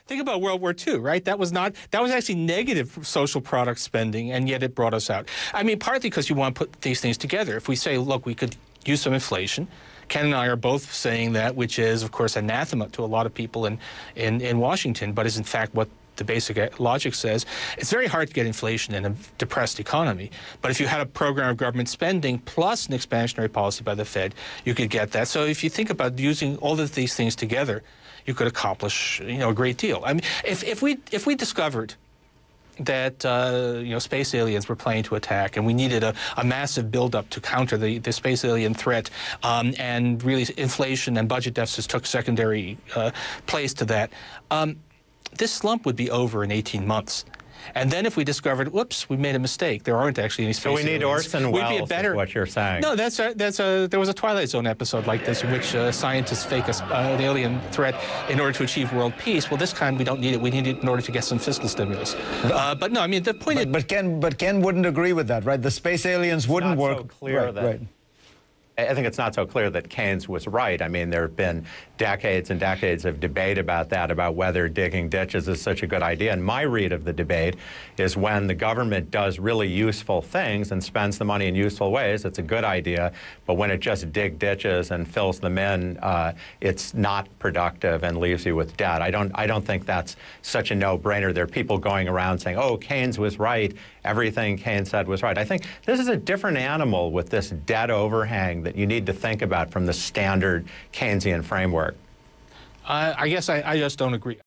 Think about World War II, right? That was actually negative social product spending, and yet it brought us out. I mean, partly because you want to put these things together. If we say, look, we could use some inflation. Ken and I are both saying that, which is, of course, anathema to a lot of people in Washington, but is in fact what the basic logic says. It's very hard to get inflation in a depressed economy, but if you had a program of government spending plus an expansionary policy by the Fed, you could get that. So if you think about using all of these things together, you could accomplish, a great deal. I mean, if we discovered that space aliens were planning to attack, and we needed a massive buildup to counter the space alien threat, and really inflation and budget deficits took secondary place to that. This slump would be over in 18 months. And then if we discovered, whoops, we made a mistake, there aren't actually any space aliens. So we need Orson Welles, is what you're saying. No, there was a Twilight Zone episode like this in which scientists fake an alien threat in order to achieve world peace. Well, this time we don't need it. We need it in order to get some fiscal stimulus. But no, I mean, the point is... But Ken wouldn't agree with that, right? The space aliens wouldn't work. So clear that, I think it's not so clear that Keynes was right. I mean, there have been decades and decades of debate about that, about whether digging ditches is such a good idea. And my read of the debate is when the government does really useful things and spends the money in useful ways, it's a good idea. But when it just digs ditches and fills them in, it's not productive and leaves you with debt. I don't think that's such a no-brainer. There are people going around saying, oh, Keynes was right. Everything Keynes said was right. I think this is a different animal with this debt overhang that you need to think about from the standard Keynesian framework. I guess I just don't agree.